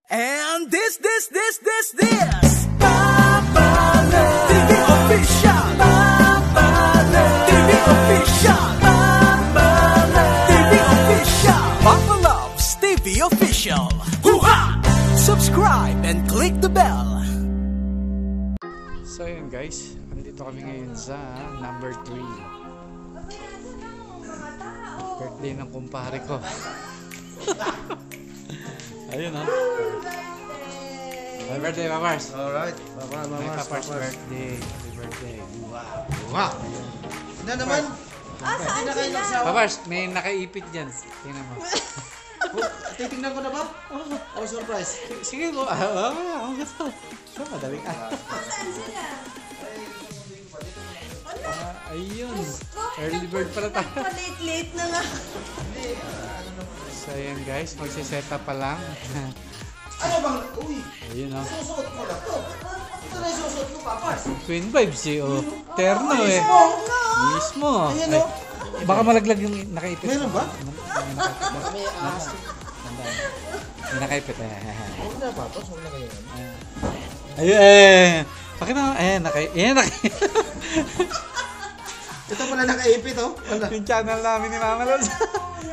And this Papa Love TV official. Papa Love TV official. Papa Love TV official. Papa Loves TV official. Hoo-ha! Subscribe and click the bell. So yun guys, andito kami ngayon sa number 3. Birthday ng kumpare ko. Ayun ha. Happy birthday, Papars. Alright. Papars birthday. Happy birthday. Wow. Na naman. Saan sila? Papars, may nakaipit dyan. Tingnan mo. Titingnan ko na ba? Oh, surprise. Sige mo. Ang gusto. So, madali ka. Saan sila? Ayun. Early bird pala tayo. Late na nga. So yun guys, magsiset up pa lang. Ano bang? Uy, Ayun o. susuot mo na to. Ito na yung susuot mo, Papas. Twin vibes eh o. Terno eh. Mismo. Ayan Ay, o. baka malaglag yung nakaipit. Meron ba? May ahas. May nakaipit eh. Huwag na, Papas. Huwag na kayo. Ayun eh. Pakita mo. Ayan, nakaipit. Ito pala nakaipit, oh. Wala. Yung channel namin ni Mama Lods.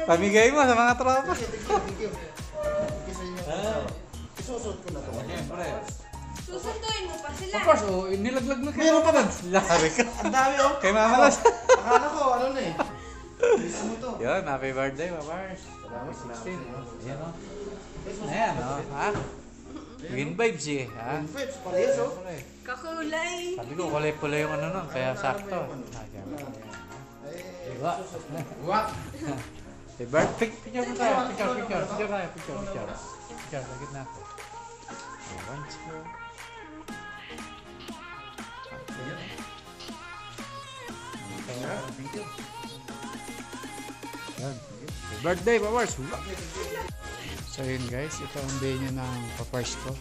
Pamigay mo sa mga tropa. Thank you. Isusuot ko na to. Susunduin mo pa sila. Of course, oh, nilaglag na kayo. Meron pa ba? Lari ka. Ang dami, oh. Kay Mama Lods. Akala ko, ano na eh. Mismo to. Yun, happy birthday, Papars. Salamat, salamat. 16. Ayan o. Ayan o. Ha? Twin vibes eh. Ha? Pips, parehas, oh. Kakulay. Sabi ko, kulay-pula yung ano nun. Kaya sakto. Diba? What? Happy birthday. Picture mo tayo. Picture tayo. Picture. Lagit na ako. One, two. Thank you. Yan. Happy birthday, Papars! So yun guys, ito ang venue ng Papars ko.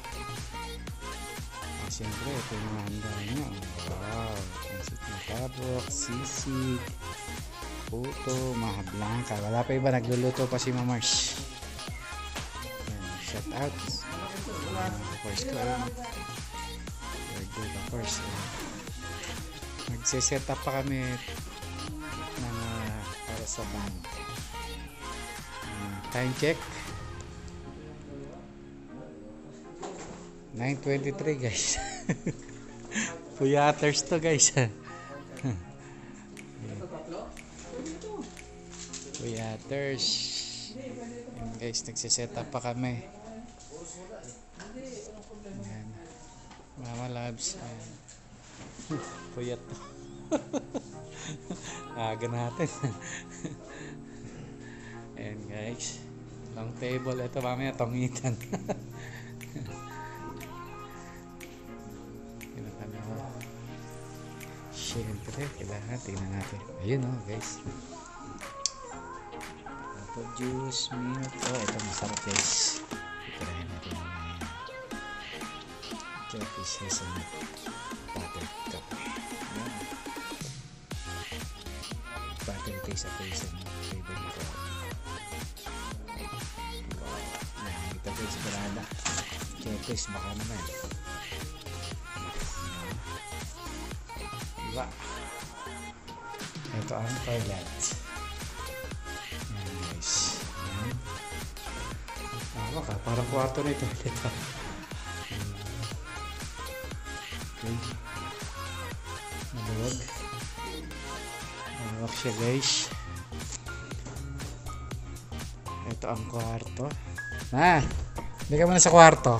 Siyempre, ito yung handa niya. Wow! Pansit na tabok, sisig, puto, maha blanca. Wala pa iba, nagluluto pa si Mamars. Shout out. Papars ko. Birthday Papars. Magsiset up pa kami ng para sa band. Time check 9:23 guys. Puyaters to guys. Puyaters. Ayan guys, nagsiset up pa kami. Ayan. Mama Labs. Ayan. Puyat to. Aga natin. Ayan guys, long table. Ito mamaya tongitan. Siyempre, kailangan tingnan natin. Ayun o guys. Apple juice, milk. Oh, ito masarap guys. Ikarahin natin mamaya. Jellyfish hazelnut butter kape. Ayan. Butter taste at taste ng favorite ko. Ito guys, barada. Jellyfish, baka naman. Diba? Ito ang toilet. Ayan guys. Ayan. Tama ka, parang kwarto na ito. Okay. Maluwag. Maluwag siya guys. Ito ang kwarto. Hindi ka muna sa kwarto.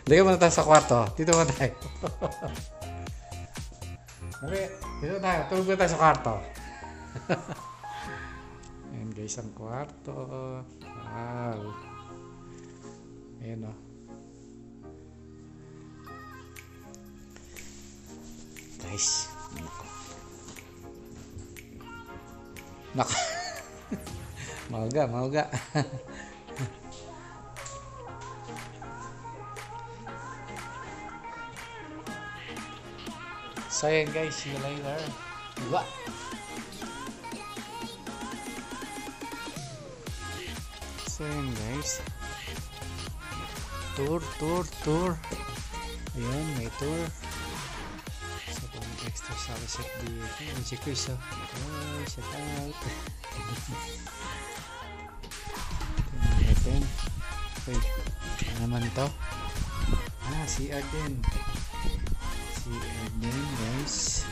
Hindi ka muna tayo sa kwarto. Dito muna tayo. Dito tayo. Tulog na tayo sa kwarto. Ayan guys ang kwarto. Wow. Ayan o. Guys. Nako. Mauga. So ayan guys, see you later. Diba? So yun guys. Tour. Ayun, may tour. So, kung extra salasik dito. Ayun, si Chris, oh. Oh, shout out. Tingnan. Wait, ano naman to? CR din. CR din, guys.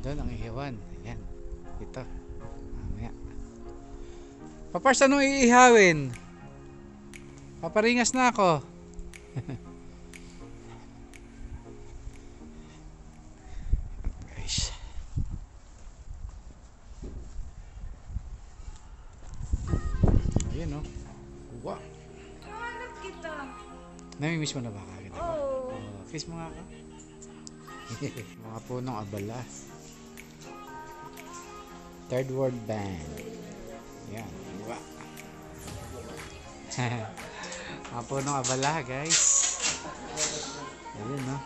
Doon ang ihiwan. Ayan. Ito. Mamaya. Papars, anong iihawin? Paparingas na ako. Guys. Ayan, oh. Wow. Hanap kita. Namimiss mo na ba kagad? Oo. Kiss mo nga ako. Mga punong abala. Third World Band. Yan. Diba? Mga punong abala, guys. Ayun, no?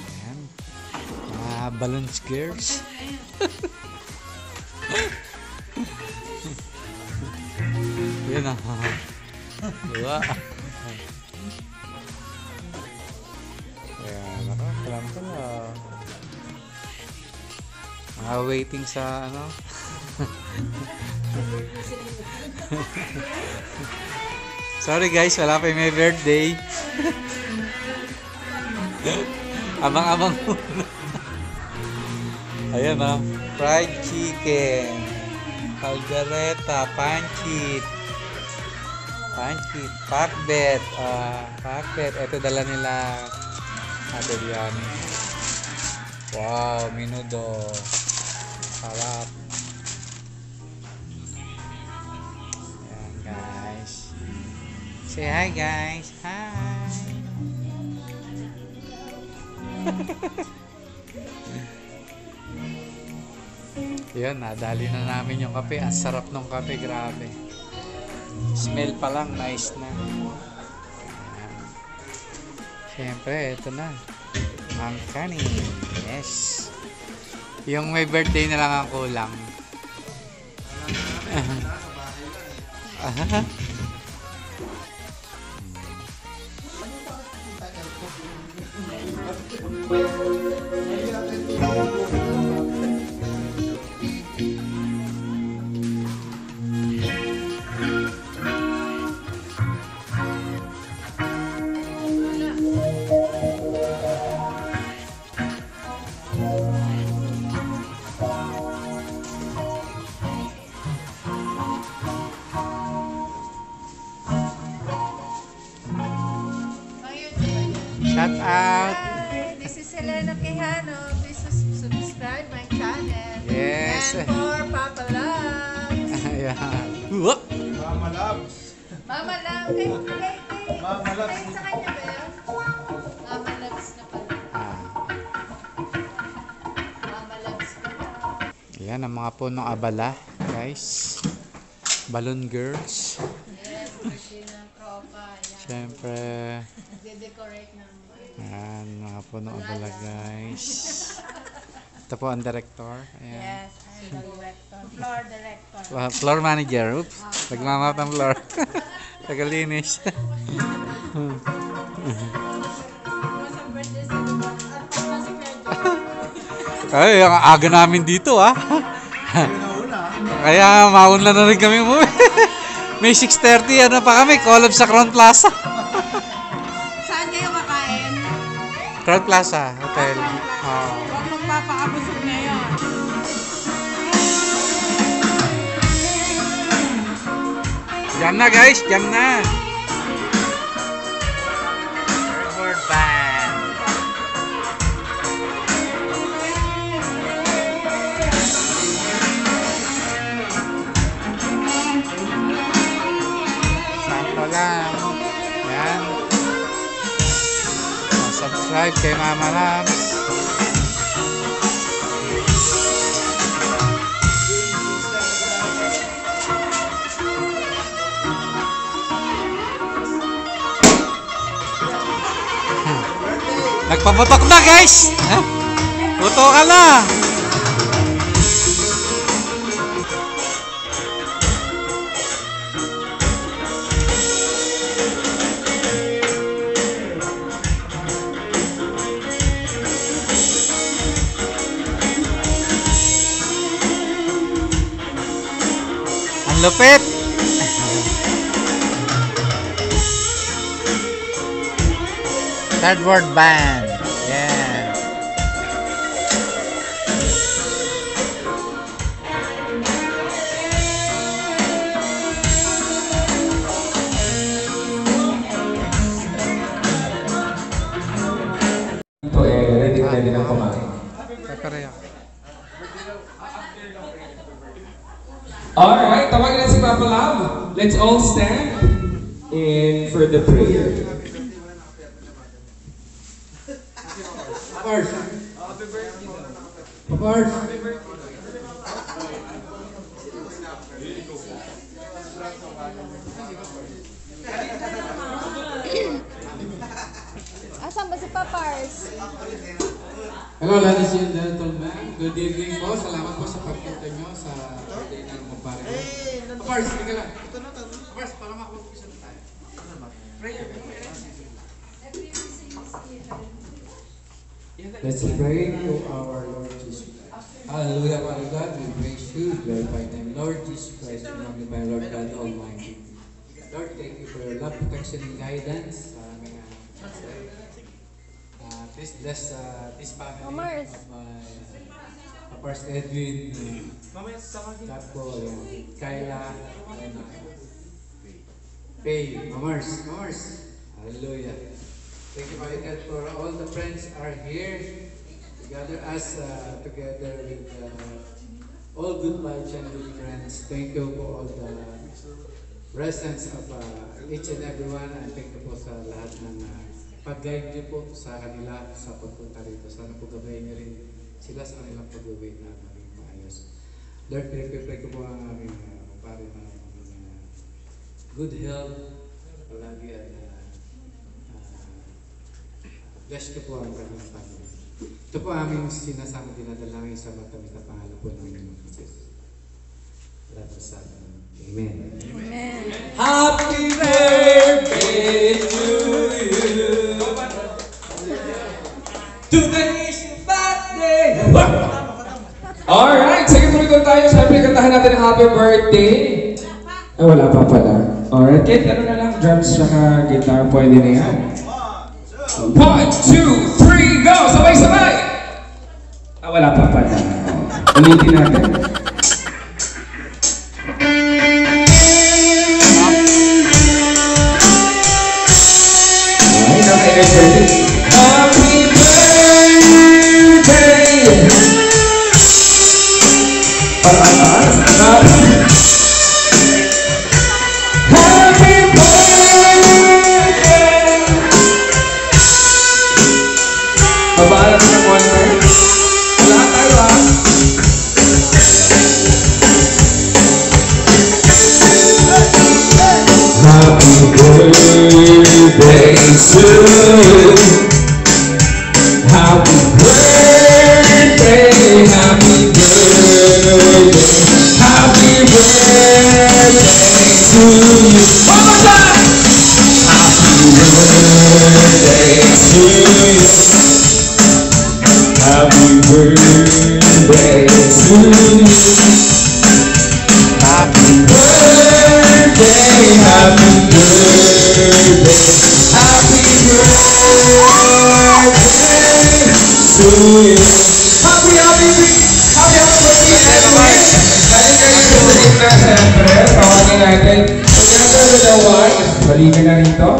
Ayan. Mga balloons girls. Yan, ah. Diba? Alam ko na. Waiting sa ano. Sorry guys, wala pa yung may birthday. Abang-abang muna. Ayan, fried chicken, caldereta, pancit, pakbet. Ito dala nila Ate Diani. Wow, minudo. Sarap. Ayan, guys. Say hi, guys. Hi. Yun, nadali na namin yung kape. Ang sarap ng kape, grabe. Smell pa lang, nice na. Siyempre, ito na. Ang kanin. Yes. Yung may birthday na lang ang kulang. Shout out. Hi, this is Elena Quijano. Please subscribe my channel. Yes. And for Papa Loves. Ayan. Whoop. Mama Loves. Mama Loves. Mama Loves. Sa kanya ba yun? Mama Loves na pala. Mama Loves na pala. Ayan ang mga punong abala, guys. Balloon girls. Yes, birthday ng tropa. Yan. Siyempre. Nagde-decorate ng Ayan, mga punong abala, guys. Ito po ang director. Ayan. Yes, I'm the director. Floor director. Floor manager. Oops. Nagmamap ng floor. Tagalinis. Masang birthday sa diba? At pala si Pedro. Ay, ang aga namin dito, ah. Una. Kaya mauna na rin kami umuwi. May 6:30, ano pa kami, collab sa Crown Plaza. Saan kayo kakain? Crown Plaza Hotel. Oh. Huwag magpapaabusog ngayon. Jam na, guys, jam na. Third Band. Sampo lang. Yan. Subscribe kay Mama Labs. Nagpaputok na guys! Ha? Puto ka na! Ang lupit! Third World Band. Yeah. Ito ready na kumain. Alright, tawagin na si Papa Love. Let's all stand in for the prayer. Papars. Papars. Asan ba si Papars? Hello ladies and gentlemen. Good evening po. Salamat po sa pagpunta nyo sa birthday ng kumpare ko. Papars, hindi ka lang. Papars, para makapag-umpisa na tayo. Let's pray to our Lord Jesus Christ. Hallelujah, Father God, we praise you, glorify them, Lord Jesus Christ, we magnify Lord God Almighty. Lord, thank you for your love, protection, and guidance sa aming please bless this family Mars. of my Papars Edwin, Tapo, Kyla, and Faye, Mars. Hallelujah. Thank you, Father God, for all the friends are here. Gather us together with all good vibes and good friends. Thank you for all the presence of each and everyone. And thank you po sa lahat ng pag-guide niyo po sa kanila sa pagpunta rito. Sana po gabayin niyo rin sila sa kanilang pag-uwi na maging maayos. Lord, pray ko po ang aming kumpare na good health palagi at bless ko po ang kanyang family. Ito po aming sinasama dinadalangin sa matamis na pangalan po ng Panginoon Jesus. Salamat sa amin. Amen. Amen. Happy birthday to you. Today's your birthday. Alright, sige tuloy tayo. Siyempre kantahan natin ang happy birthday. Ay, wala pa pala. Alright, kahit ano na lang, drums saka guitar, pwede na yan. 1, 2, 3, go! Sabay-sabay! Ah, wala pa pala. Ulitin natin. Alright, okay, happy birthday! Happy birthday! Babaan natin ng one time. Lahat tayo Happy birthday to you. Happy birthday, happy birthday, happy birthday to you. One more time. Happy birthday to you. Happy birthday to you. Happy birthday, happy birthday, happy birthday to you. Happy birthday, everyone. Dahil kayo tuloy na siyempre, tawagin natin. Together with the wife. Balikan na rito.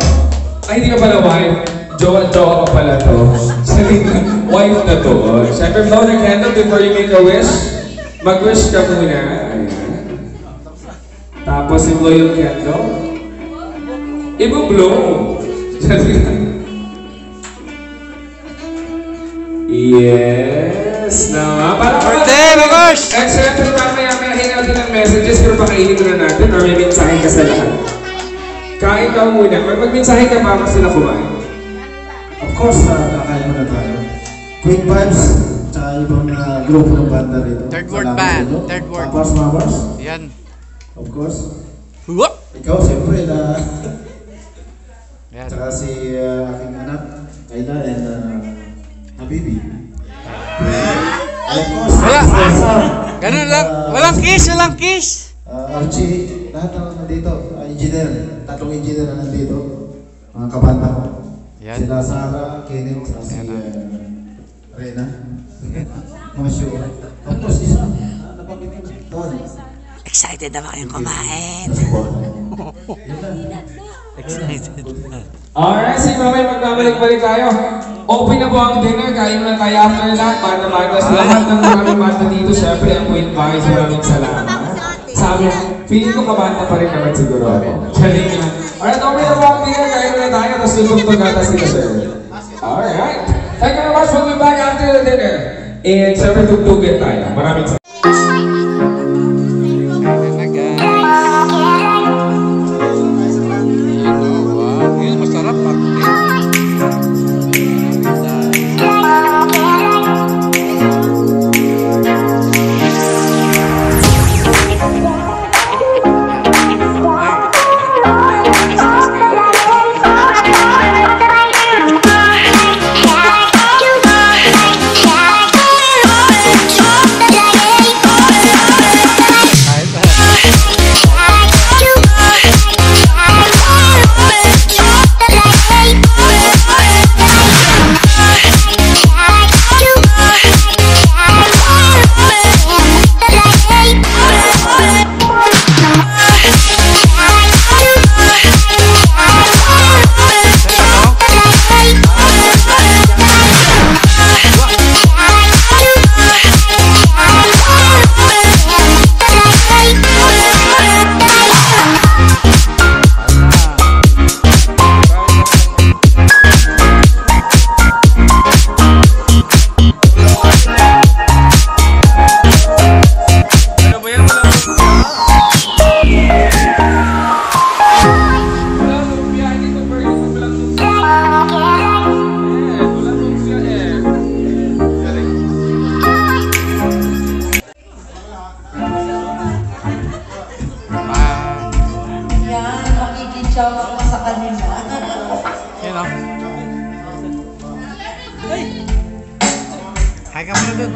Ay, hindi ka pala wife. Jowa ka pala to. Sabi ka, wife na to. Siyempre, blow the candle before you make a wish. Mag-wish ka muna. Ayan. Tapos, i-blow yung candle. I-blow. Sabi ka. Yes. Naman. Birthday, Mangos! And siyempre, mamaya natin ng messages pero pakainin na natin or may mensahe ka sa lahat. Kain ka muna. Mag-mensahe ka pa sila kumain. Of course, kakain muna tayo. Queen Vibes, tsaka ibang grupo ng banda rito. Third word Salamat band, sa inyo. third word. Mabars, Mabars. Yan. Of course. Huwag! Ikaw, siyempre, Yan. tsaka si aking anak, Ayla, and Habibi. And of course, Wala. Sam. Ganun lang. Walang kiss, walang kiss. Archie, lahat na nandito. Engineer, tatlong engineer na nandito. Mga kabanda ko. Yan. Sila Sarah, Kenneth, at si Rena. Mga show. Tapos isa, nabanggit ko. Ton. Excited na ba kayong kumain? Excited na. Alright, sige mamay, magbabalik-balik tayo. Open na po ang dinner, kain na tayo after that. Banda-banda, lahat ng aming banda dito, syempre ang Queen Vibes, maraming salamat. Sabi, feeling ko kabanda pa rin naman siguro ako. Chaling lang. Alright, open na po ang dinner, kain na tayo, tapos tutugtog ata sila sir. Alright, thank you very much, we'll be back after the dinner. And syempre tugtugin tayo. Maraming salamat. Hi ka muna dun.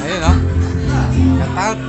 Ayun o. Cut out.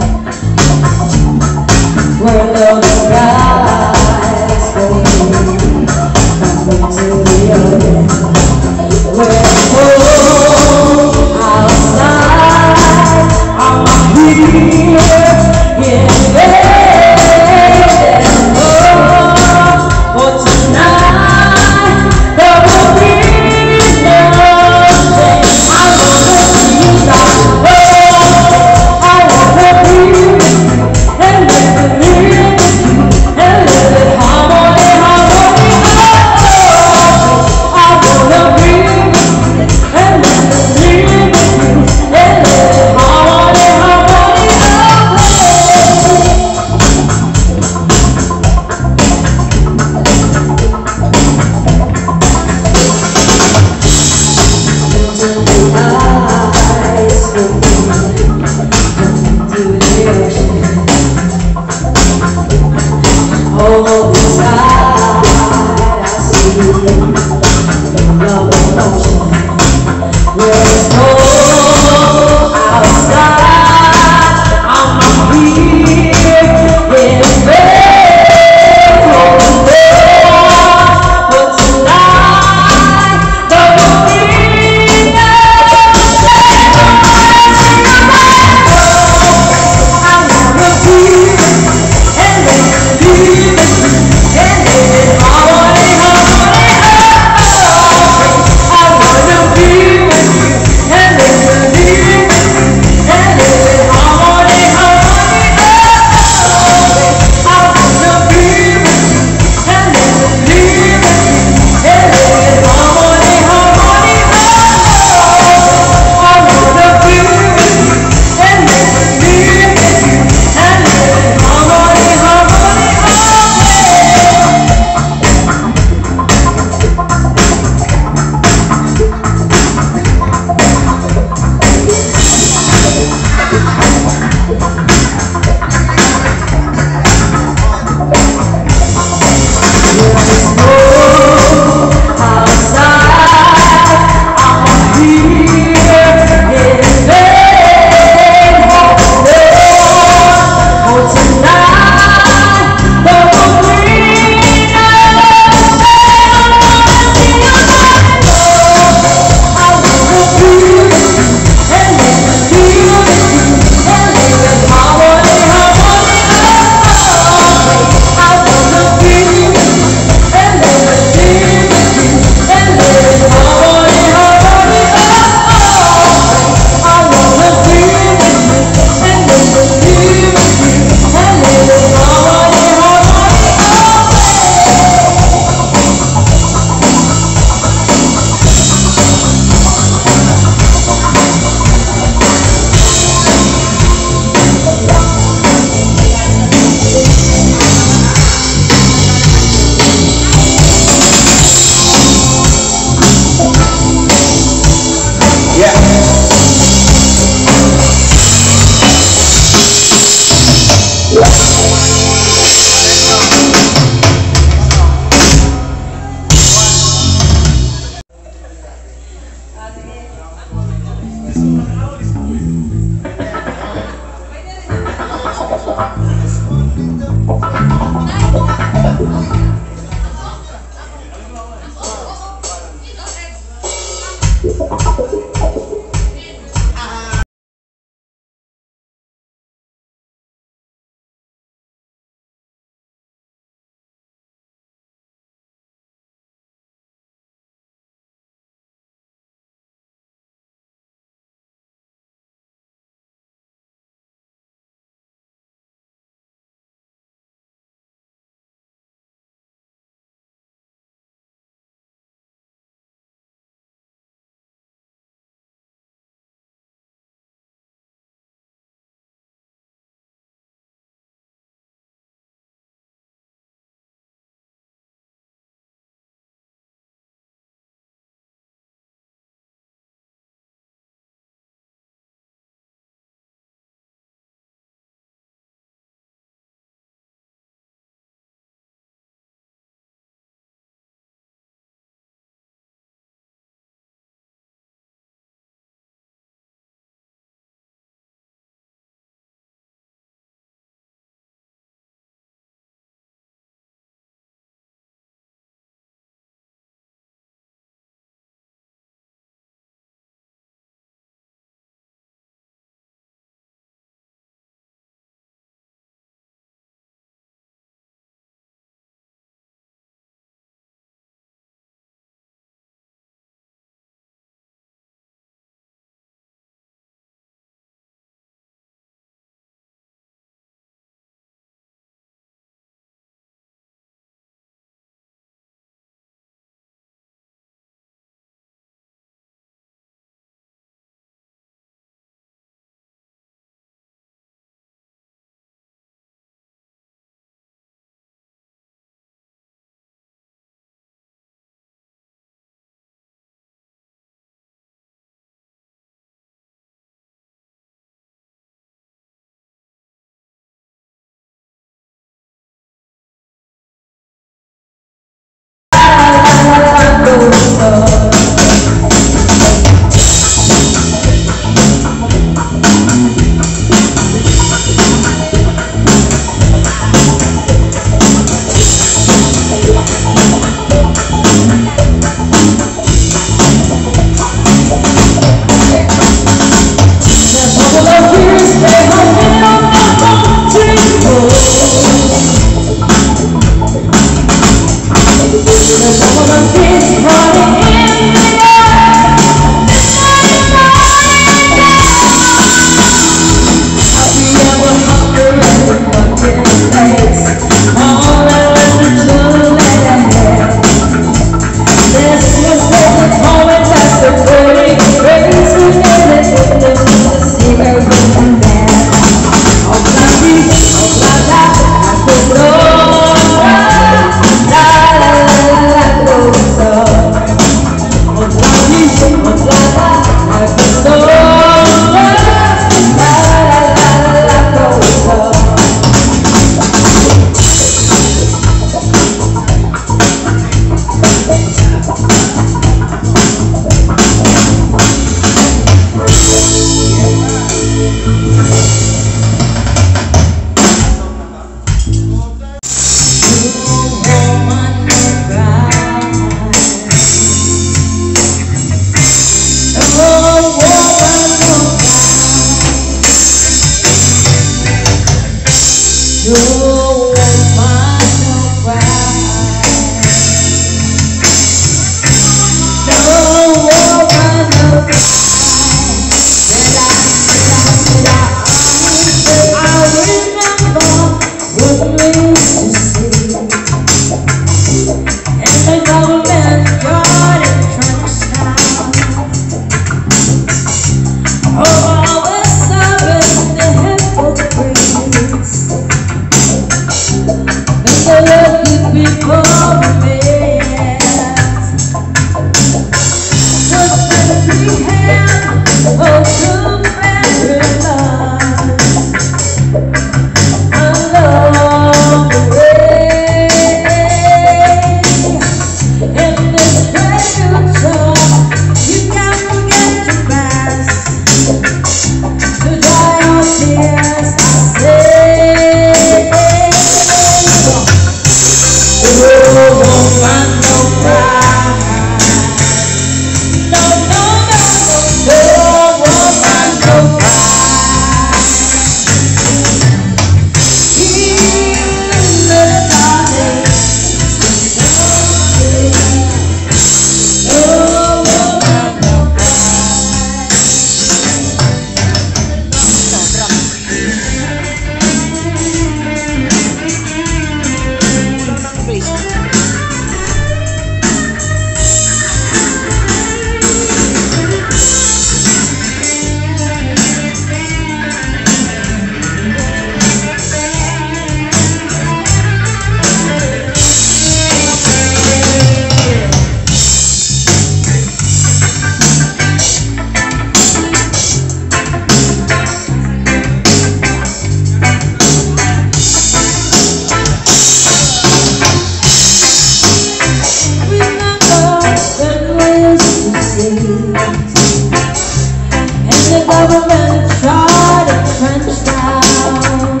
And the government tried to crunch down.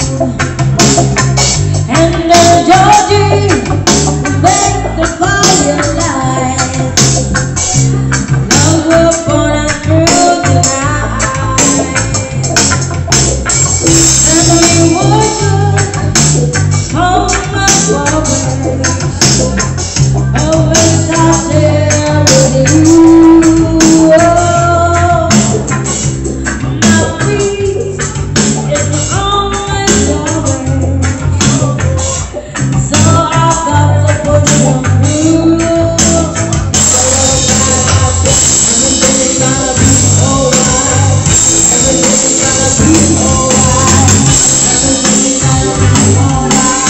And the Georgie make the fire light. Love will burn out through the night. And we would home my progress. Always out there with you. My peace is the only choice. So I got to put you through. Everything's gonna be alright. Everything's gonna be alright.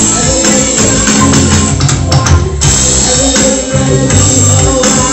Everything's gonna be alright.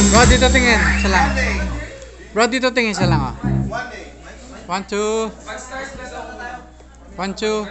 Bro, dito tingin. Isa lang. Bro, dito tingin. Isa lang, oh. 1, 2. 1, 2.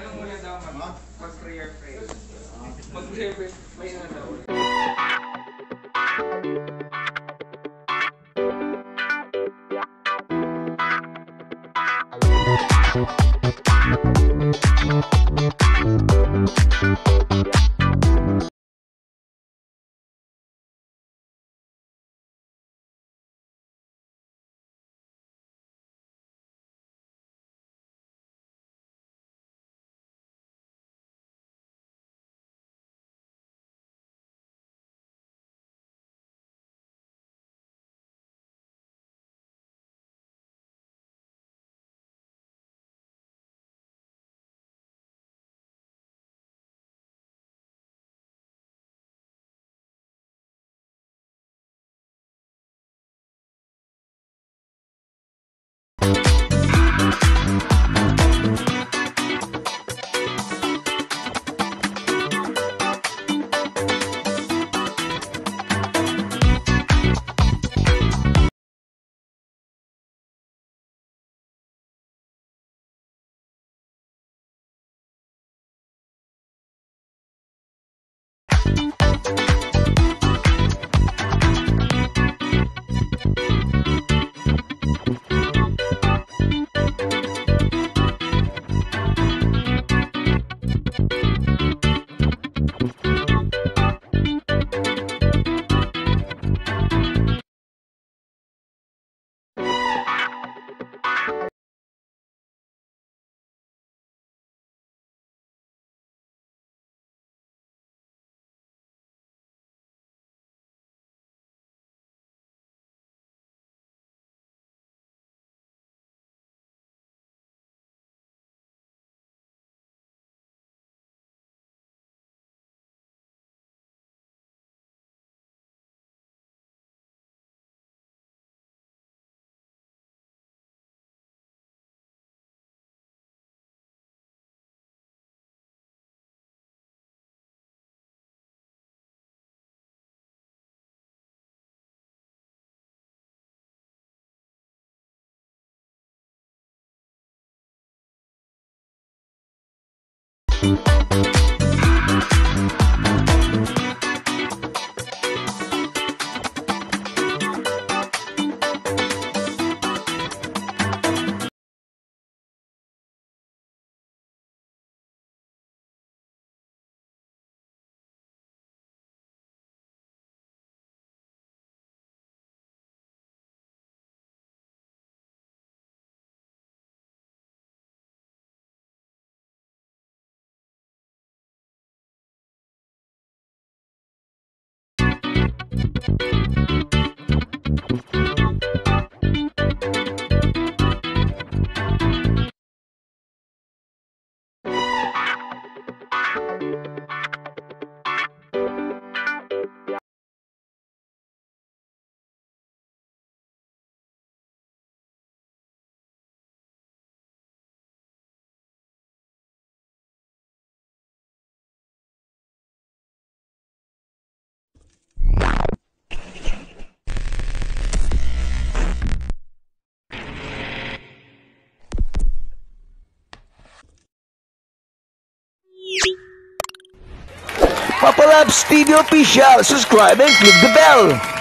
Papa Labs TV Official. Subscribe and click the bell.